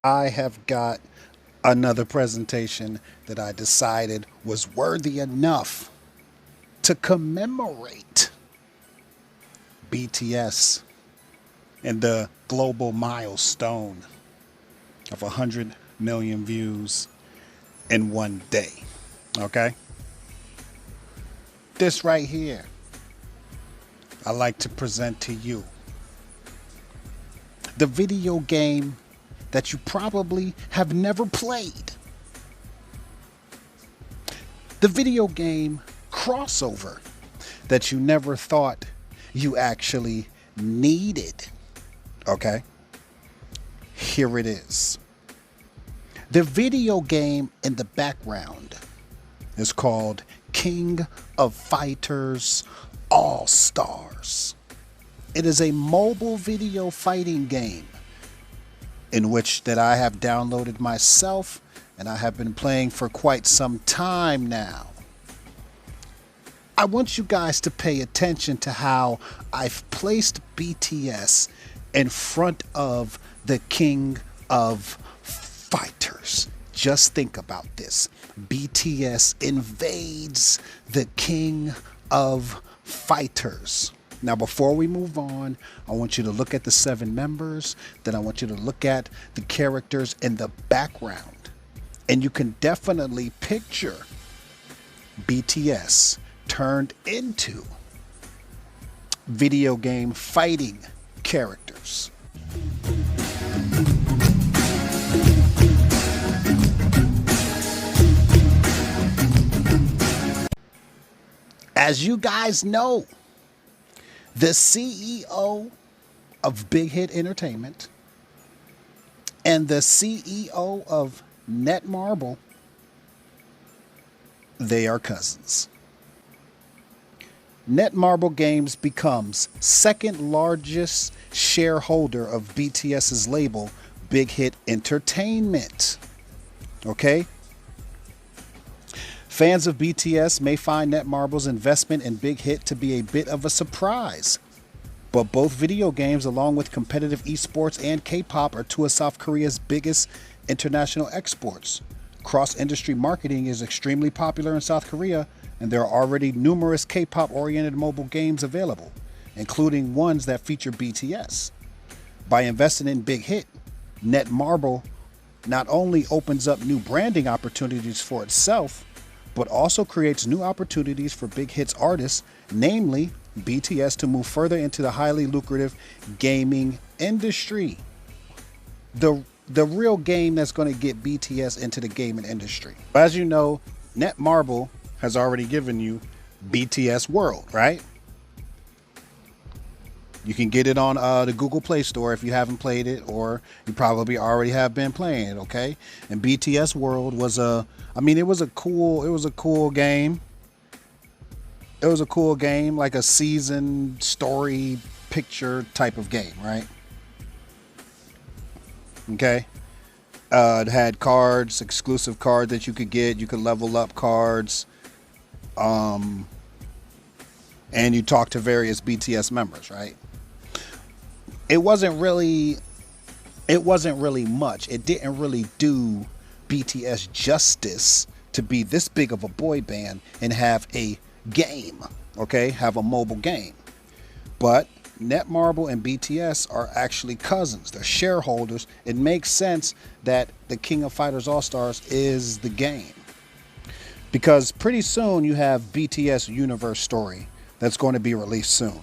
I have got another presentation that I decided was worthy enough to commemorate BTS and the global milestone of 100 million views in one day. Okay? This right here, I like to present to you the video game that you probably have never played. The video game crossover that you never thought you actually needed. Okay? Here it is. The video game in the background is called King of Fighters All Stars. It is a mobile video fighting game in which that I have downloaded myself and I have been playing for quite some time now. I want you guys to pay attention to how I've placed BTS in front of the King of Fighters. Just think about this. BTS invades the King of Fighters. Now, before we move on, I want you to look at the 7 members. Then I want you to look at the characters in the background. And you can definitely picture BTS turned into video game fighting characters. As you guys know, the CEO of Big Hit Entertainment and the CEO of Netmarble, they are cousins. Netmarble Games becomes second largest shareholder of BTS's label, Big Hit Entertainment. Okay? Fans of BTS may find Netmarble's investment in Big Hit to be a bit of a surprise. But both video games, along with competitive esports and K-pop, are two of South Korea's biggest international exports. Cross-industry marketing is extremely popular in South Korea, and there are already numerous K-pop-oriented mobile games available, including ones that feature BTS. By investing in Big Hit, Netmarble not only opens up new branding opportunities for itself, but also creates new opportunities for Big Hit's artists, namely BTS, to move further into the highly lucrative gaming industry. The real game that's going to get BTS into the gaming industry. As you know, Netmarble has already given you BTS World, right? You can get it on the Google Play Store if you haven't played it, or you probably already have been playing it, okay? And BTS World was it was a cool game. It was a cool game, like a season story picture type of game, right? Okay. It had cards, exclusive cards that you could get. You could level up cards. And you talk to various BTS members, right? It wasn't really much. It didn't really do BTS justice to be this big of a boy band and have a game, okay? Have a mobile game. But Netmarble and BTS are actually cousins. They're shareholders. It makes sense that the King of Fighters All-Stars is the game. Because pretty soon you have BTS Universe Story that's going to be released soon.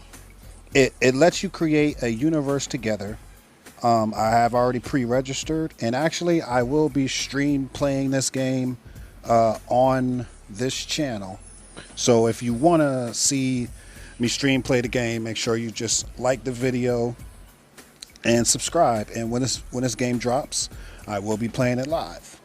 It lets you create a universe together. I have already pre-registered, and actually I will be playing this game on this channel. So if you want to see me play the game, make sure you just like the video and subscribe. And when this game drops, I will be playing it live.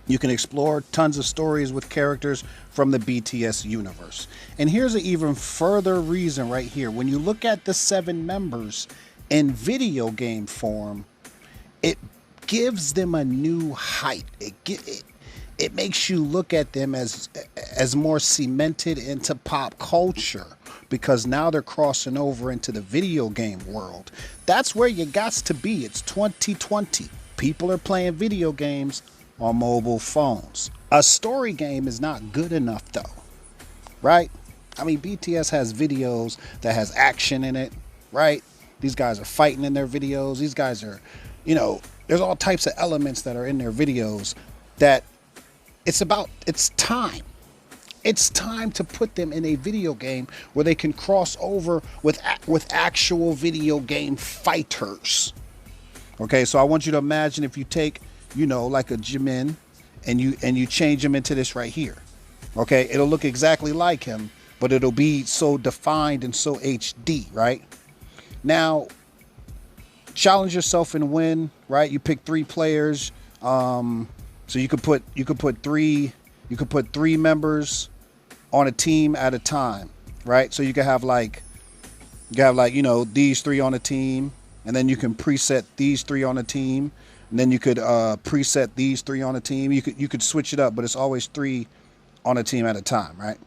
You can explore tons of stories with characters from the BTS universe. And here's an even further reason right here. When you look at the 7 members in video game form, it gives them a new height. It makes you look at them as more cemented into pop culture. because now they're crossing over into the video game world. That's where you got to be. It's 2020. People are playing video games on mobile phones. A story game is not good enough though, right? I mean, BTS has videos that has action in it, right? These guys are fighting in their videos. These guys are, there's all types of elements that are in their videos that it's time. It's time to put them in a video game where they can cross over with actual video game fighters. Okay, so I want you to imagine if you take, like a Jimin and you change him into this right here. Okay, it'll look exactly like him, but it'll be so defined and so HD, right? Now, challenge yourself and win, right? You pick 3 players. So you could put 3 members on a team at a time, right? So you could have these 3 on a team, and then you can preset these 3 on a team, and then you could preset these 3 on a team. You could switch it up, but it's always 3 on a team at a time, right?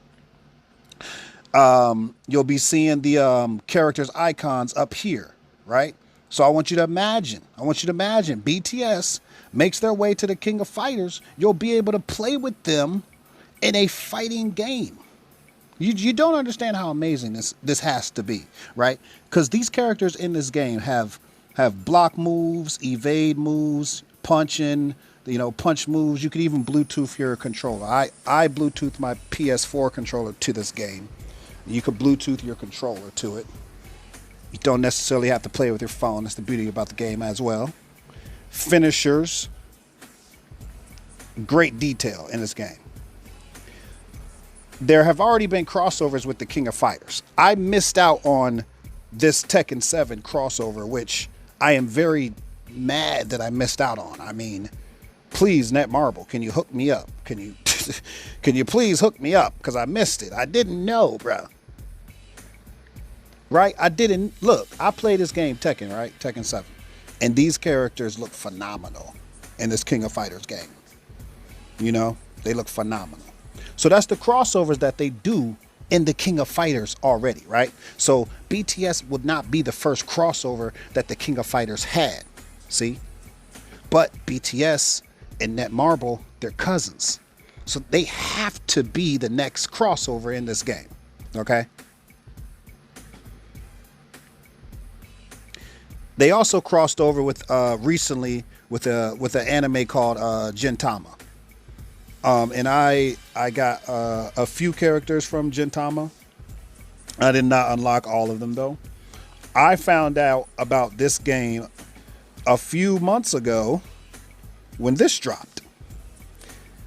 You'll be seeing the characters' icons up here, right? So I want you to imagine BTS makes their way to the King of Fighters. You'll be able to play with them in a fighting game. You don't understand how amazing this has to be, right? Because these characters in this game have block moves, evade moves, punching, punch moves. You could even Bluetooth your controller. I Bluetooth my PS4 controller to this game. You could Bluetooth your controller to it. You don't necessarily have to play with your phone. That's the beauty about the game as well. Finishers. Great detail in this game. There have already been crossovers with the King of Fighters. I missed out on this Tekken 7 crossover, which I am very mad that I missed out on. I mean, please, Netmarble, can you hook me up? Can you please hook me up? Because I missed it. I didn't know, bro. Right? I played this game, Tekken, right? Tekken 7. And these characters look phenomenal in this King of Fighters game. They look phenomenal. So that's the crossovers that they do in the King of Fighters already, right? So BTS would not be the first crossover that the King of Fighters had, see? But BTS and Netmarble, they're cousins. So they have to be the next crossover in this game, okay? They also crossed over with recently with an anime called GINTAMA. And I got a few characters from GINTAMA. I did not unlock all of them though. I found out about this game a few months ago when this dropped.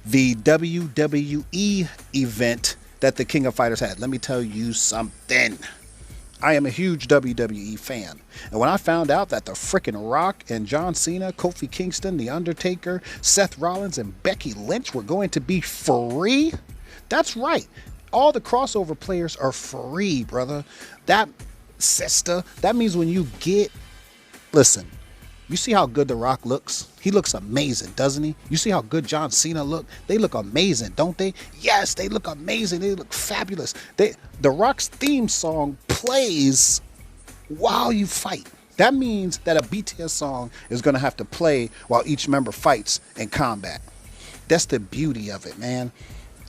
The WWE event that the King of Fighters had. Let me tell you something. I am a huge WWE fan. And when I found out that the frickin' Rock and John Cena, Kofi Kingston, The Undertaker, Seth Rollins, and Becky Lynch were going to be free, that's right. All the crossover players are free, brother. That means when you listen, you see how good The Rock looks? He looks amazing, doesn't he? You see how good John Cena look? They look amazing, don't they? Yes, they look amazing. They look fabulous. The Rock's theme song plays while you fight. That means that a BTS song is going to have to play while each member fights in combat. That's the beauty of it, man.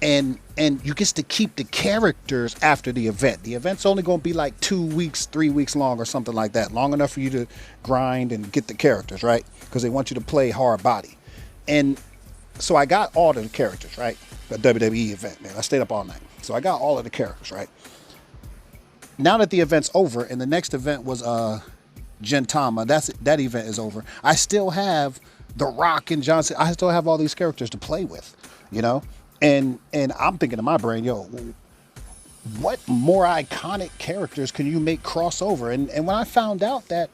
And you get to keep the characters after the event. The event's only going to be like 2 weeks, 3 weeks long or something like that. Long enough for you to grind and get the characters, right? Because they want you to play hard body. And so I got all of the characters, right? The WWE event, man. I stayed up all night. So I got all of the characters, right? Now that the event's over and the next event was GINTAMA, that event is over. I still have The Rock and Johnson. I still have all these characters to play with, And I'm thinking in my brain, what more iconic characters can you make crossover? And when I found out that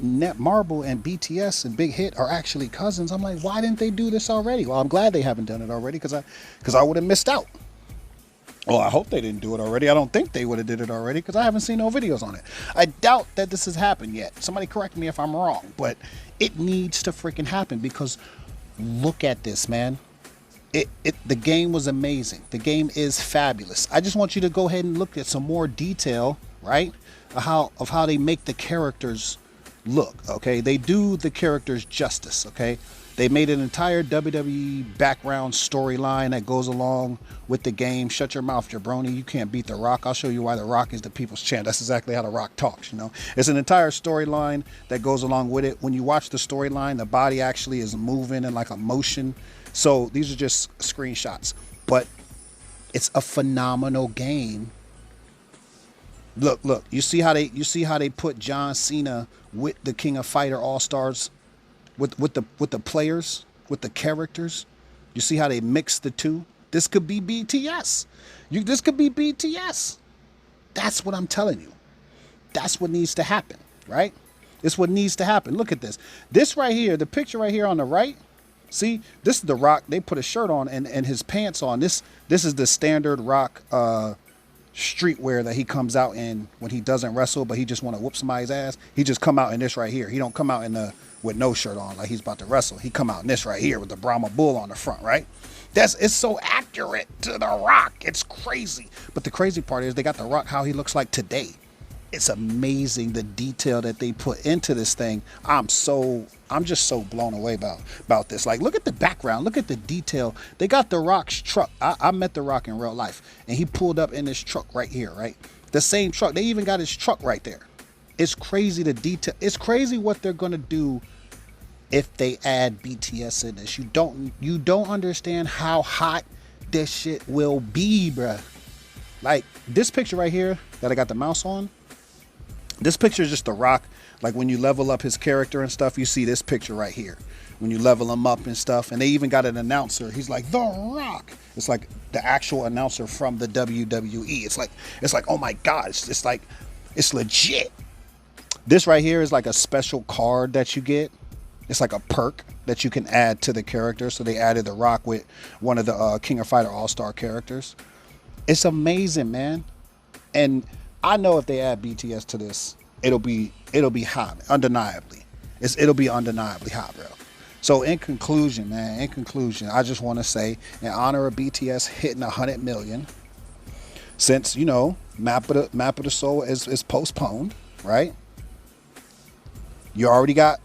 Netmarble and BTS and Big Hit are actually cousins, I'm like, why didn't they do this already? Well, I'm glad they haven't done it already because I would have missed out. Well, I hope they didn't do it already. I don't think they would have did it already because I haven't seen no videos on it. I doubt that this has happened yet. Somebody correct me if I'm wrong, but it needs to freaking happen because look at this, man. The game was amazing. The game is fabulous. I just want you to go ahead and look at some more detail, right? Of how they make the characters look. Okay, they do the characters justice. Okay, they made an entire WWE background storyline that goes along with the game. Shut your mouth, jabroni. You can't beat The Rock. I'll show you why The Rock is the people's champ. That's exactly how The Rock talks, you know. It's an entire storyline that goes along with it. When you watch the storyline, the body actually is moving in like a motion. So these are just screenshots. But it's a phenomenal game. Look, you see how they put John Cena with the King of Fighter All-Stars, with the players, with the characters. You see how they mix the two? This could be BTS. This could be BTS. That's what I'm telling you. That's what needs to happen, right? It's what needs to happen. Look at this. This right here, the picture right here on the right. See, this is The Rock. They put a shirt on and his pants on. This is the standard Rock streetwear that he comes out in when he doesn't wrestle, but he just want to whoop somebody's ass. He just come out in this right here. He don't come out with no shirt on like he's about to wrestle. He come out in this right here with the Brahma Bull on the front, right? It's so accurate to The Rock. It's crazy. But the crazy part is they got The Rock how he looks like today. It's amazing the detail that they put into this thing. I'm just so blown away about this. Like, look at the background. Look at the detail. They got The Rock's truck. I met The Rock in real life, and he pulled up in this truck right here, right? The same truck. They even got his truck right there. It's crazy the detail. It's crazy what they're gonna do if they add BTS in this. You don't understand how hot this shit will be, bruh. Like this picture right here that I got the mouse on. This picture is just The Rock. Like when you level up his character and stuff, you see this picture right here. When you level him up and stuff, and they even got an announcer. He's like, The Rock. It's like the actual announcer from the WWE. It's like, oh my God, it's like, it's legit. This right here is like a special card that you get. It's like a perk that you can add to the character. So they added The Rock with one of the King of Fighter All-Star characters. It's amazing, man. And I know if they add BTS to this, it'll be hot, undeniably. It'll be undeniably hot, bro. So in conclusion, man, I just want to say, in honor of BTS hitting 100 million, since, you know, Map of the Soul is postponed, right? You already got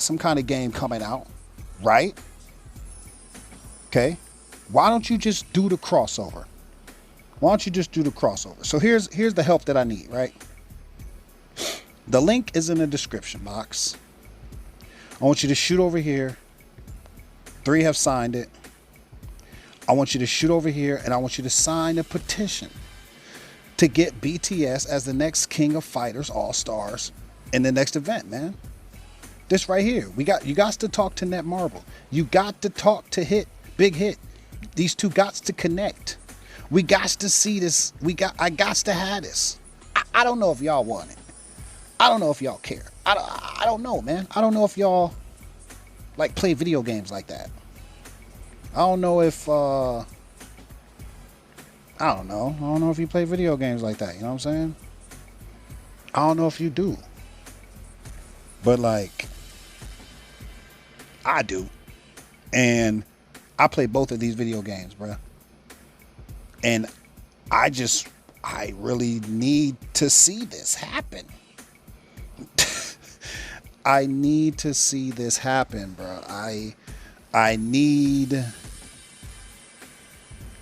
some kind of game coming out, right? Okay. Why don't you just do the crossover? Why don't you just do the crossover? So here's the help that I need, right? The link is in the description box. I want you to shoot over here. 3 have signed it. I want you to shoot over here, and I want you to sign a petition to get BTS as the next King of Fighters All-Stars in the next event, man. This right here. You got to talk to Netmarble. You got to talk to Big Hit. These two got to connect. We got to see this. I got to have this. I don't know if y'all want it. I don't know if y'all care. I don't know, man. I don't know if y'all like play video games like that. I don't know if I don't know. I don't know if you play video games like that. You know what I'm saying? I don't know if you do. But like, I do. And I play both of these video games, bruh. And I really need to see this happen. I need to see this happen, bro. I need...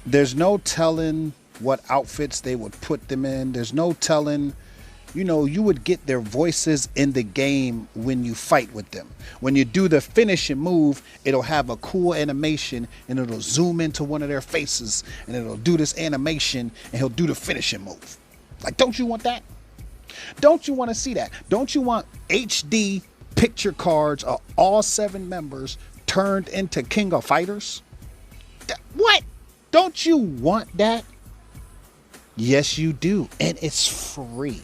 There's no telling what outfits they would put them in. There's no telling... You know, you would get their voices in the game when you fight with them. When you do the finishing move, it'll have a cool animation and it'll zoom into one of their faces and it'll do this animation and he'll do the finishing move. Like, don't you want that? Don't you want to see that? Don't you want HD picture cards of all 7 members turned into King of Fighters? What? Don't you want that? Yes, you do. And it's free.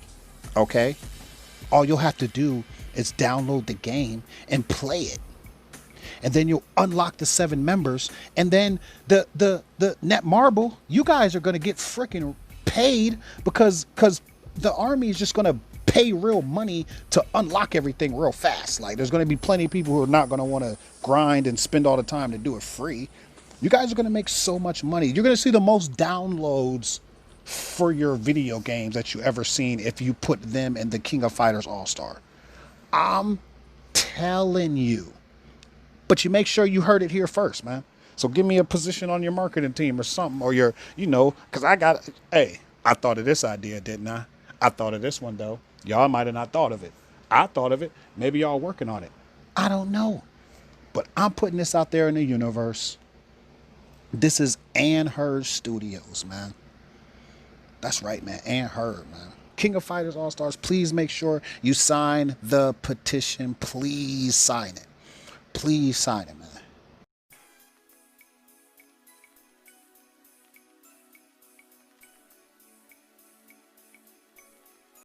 Okay, all you'll have to do is download the game and play it, and then you'll unlock the 7 members, and then the Netmarble, you guys are gonna get freaking paid because the army is just gonna pay real money to unlock everything real fast. Like, there's gonna be plenty of people who are not gonna want to grind and spend all the time to do it free. You guys are going to make so much money. You're going to see the most downloads for your video games that you ever seen if you put them in the King of Fighters All-Star. I'm telling you. But you make sure you heard it here first, man. So give me a position on your marketing team or something, or your, because hey, I thought of this idea, didn't I? I thought of this one, though. Y'all might have not thought of it. I thought of it. Maybe y'all working on it. I don't know. But I'm putting this out there in the universe. This is Ann Hurd Studios, man. That's right, man. Ann Hurd, man. King of Fighters All-Stars, please make sure you sign the petition. Please sign it. Please sign it, man.